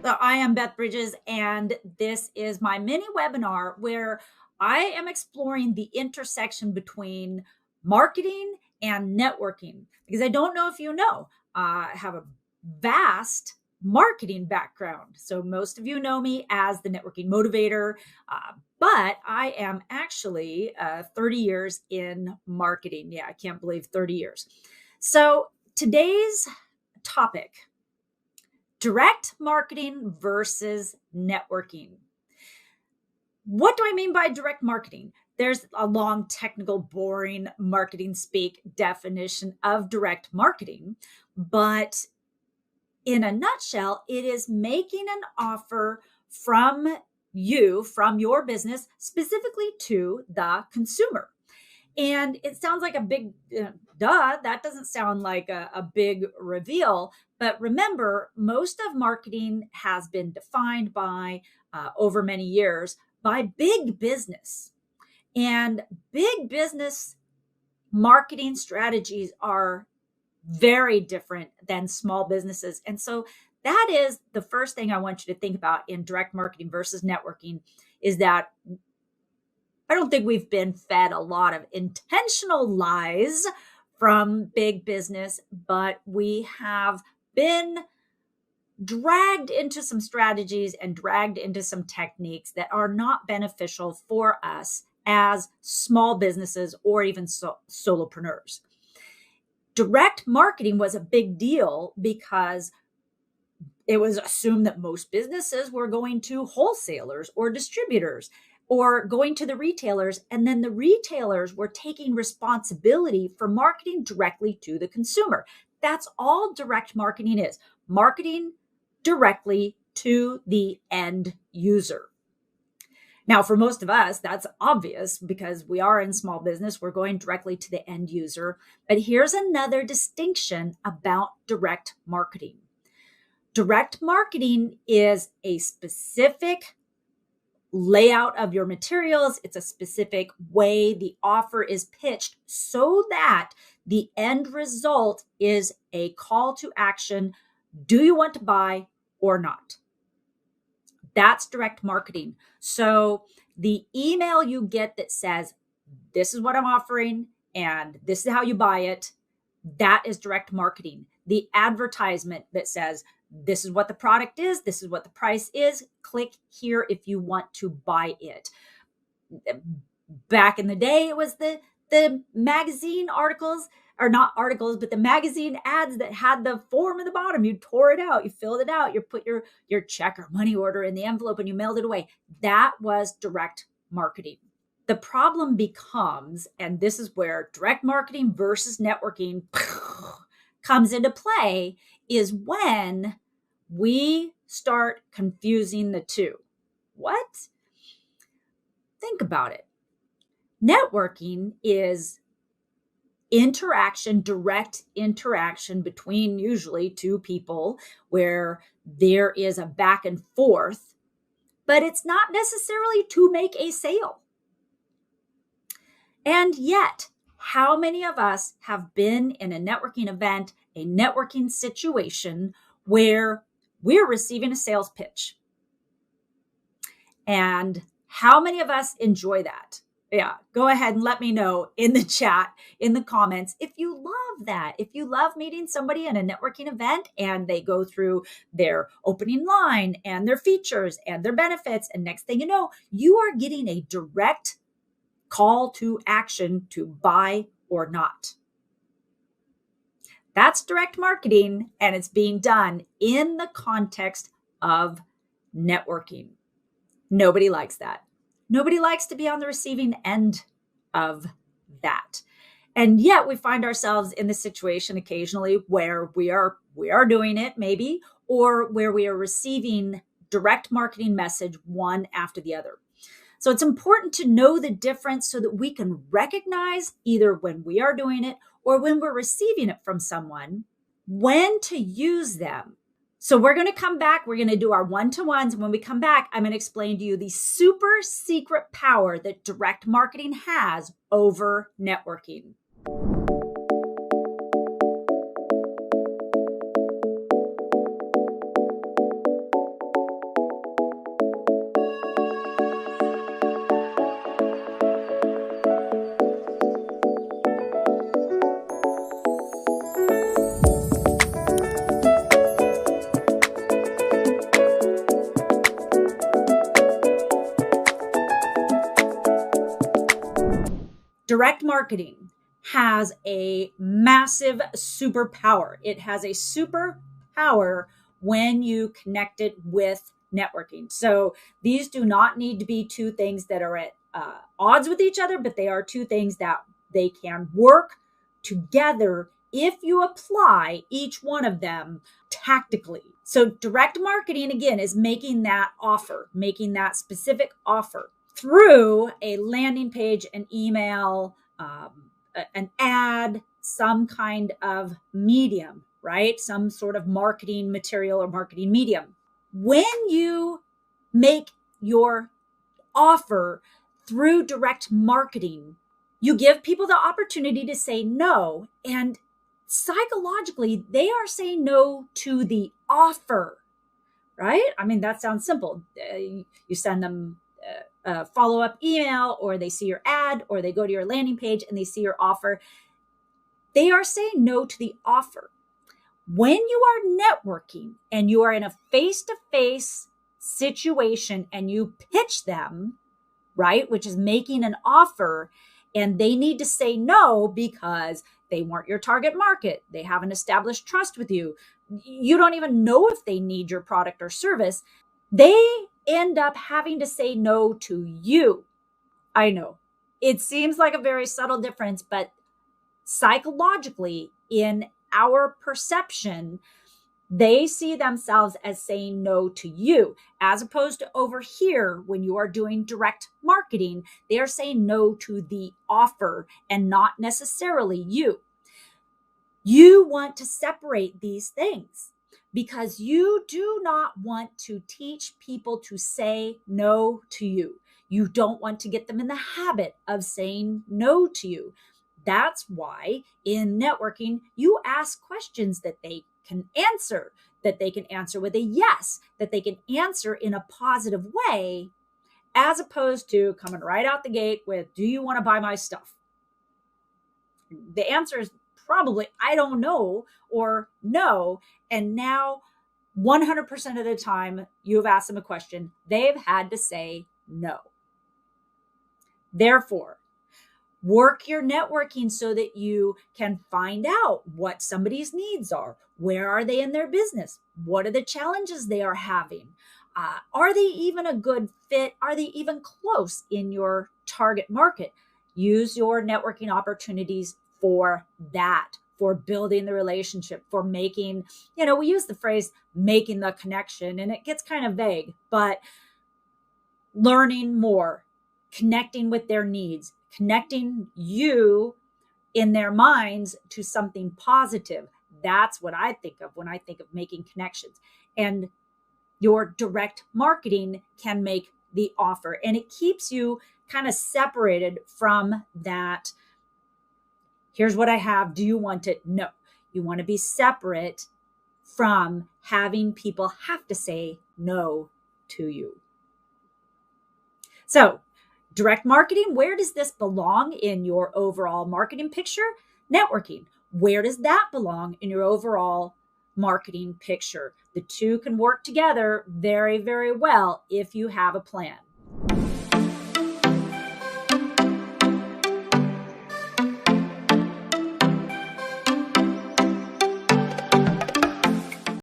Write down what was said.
So I am Beth Bridges, and this is my mini webinar where I am exploring the intersection between marketing and networking. Because I don't know if you know, I have a vast marketing background. So most of you know me as the networking motivator, but I am actually 30 years in marketing. Yeah, I can't believe 30 years. So today's topic: direct marketing versus networking. What do I mean by direct marketing? There's a long, technical, boring marketing speak definition of direct marketing, but in a nutshell, it is making an offer from you, from your business, specifically to the consumer. And it sounds like a big duh. That doesn't sound like a big reveal. But remember, most of marketing has been defined by, over many years, by big business. And big business marketing strategies are very different than small businesses. And so that is the first thing I want you to think about in direct marketing versus networking, is that I don't think we've been fed a lot of intentional lies from big business, but we have been dragged into some strategies and dragged into some techniques that are not beneficial for us as small businesses or even solopreneurs. Direct marketing was a big deal because it was assumed that most businesses were going to wholesalers or distributors or going to the retailers, and then the retailers were taking responsibility for marketing directly to the consumer. That's all direct marketing is: marketing directly to the end user. Now, for most of us, that's obvious because we are in small business. We're going directly to the end user. But here's another distinction about direct marketing. Direct marketing is a specific layout of your materials. It's a specific way the offer is pitched so that the end result is a call to action. Do you want to buy or not? That's direct marketing. So the email you get that says, this is what I'm offering and this is how you buy it, that is direct marketing. The advertisement that says, this is what the product is, this is what the price is, click here if you want to buy it. Back in the day, it was the magazine articles, or not articles, but the magazine ads that had the form at the bottom. You tore it out, you filled it out, you put your check or money order in the envelope and you mailed it away. That was direct marketing. The problem becomes, and this is where direct marketing versus networking comes into play, is when we start confusing the two. What? Think about it. Networking is interaction, direct interaction between usually two people where there is a back and forth, but it's not necessarily to make a sale. And yet, how many of us have been in a networking event, a networking situation where we're receiving a sales pitch? And how many of us enjoy that? Yeah, go ahead and let me know in the chat, in the comments, if you love that. If you love meeting somebody in a networking event and they go through their opening line and their features and their benefits, and next thing you know, you are getting a direct call to action to buy or not. That's direct marketing, and it's being done in the context of networking. Nobody likes that. Nobody likes to be on the receiving end of that. And yet we find ourselves in the situation occasionally where we are doing it maybe, or where we are receiving direct marketing message one after the other. So it's important to know the difference so that we can recognize, either when we are doing it or when we're receiving it from someone, when to use them. So we're going to come back. We're going to do our one-to-ones. When we come back, I'm going to explain to you the super secret power that direct marketing has over networking. direct marketing has a massive superpower. It has a superpower when you connect it with networking. So these do not need to be two things that are at odds with each other, but they are two things that they can work together if you apply each one of them tactically. So direct marketing, again, is making that offer, making that specific offer through a landing page, an email, an ad, some kind of medium, right? Some sort of marketing material or marketing medium. When you make your offer through direct marketing, you give people the opportunity to say no. And psychologically, they are saying no to the offer, right? I mean, that sounds simple. You send them a follow-up email, or they see your ad, or they go to your landing page and they see your offer. They are saying no to the offer. When you are networking and you are in a face-to-face situation and you pitch them, right, which is making an offer, and they need to say no because they weren't your target market, they haven't established trust with you, you don't even know if they need your product or service, they end up having to say no to you. I know it seems like a very subtle difference, but psychologically, in our perception, they see themselves as saying no to you, as opposed to over here, when you are doing direct marketing, they are saying no to the offer and not necessarily you. You want to separate these things because you do not want to teach people to say no to you. You don't want to get them in the habit of saying no to you. That's why in networking, you ask questions that they can answer with a yes, that they can answer in a positive way, as opposed to coming right out the gate with, do you want to buy my stuff? The answer is probably, I don't know, or no. And now 100% of the time you've asked them a question, they've had to say no. Therefore, work your networking so that you can find out what somebody's needs are. Where are they in their business? What are the challenges they are having? Are they even a good fit? Are they even close in your target market? Use your networking opportunities for that, for building the relationship, for making, we use the phrase making the connection, and it gets kind of vague, but learning more, connecting with their needs, connecting you in their minds to something positive. That's what I think of when I think of making connections. And your direct marketing can make the offer, and it keeps you kind of separated from that. Here's what I have. Do you want it? No. You want to be separate from having people have to say no to you. So, direct marketing, where does this belong in your overall marketing picture? Networking, where does that belong in your overall marketing picture? The two can work together very, very well if you have a plan.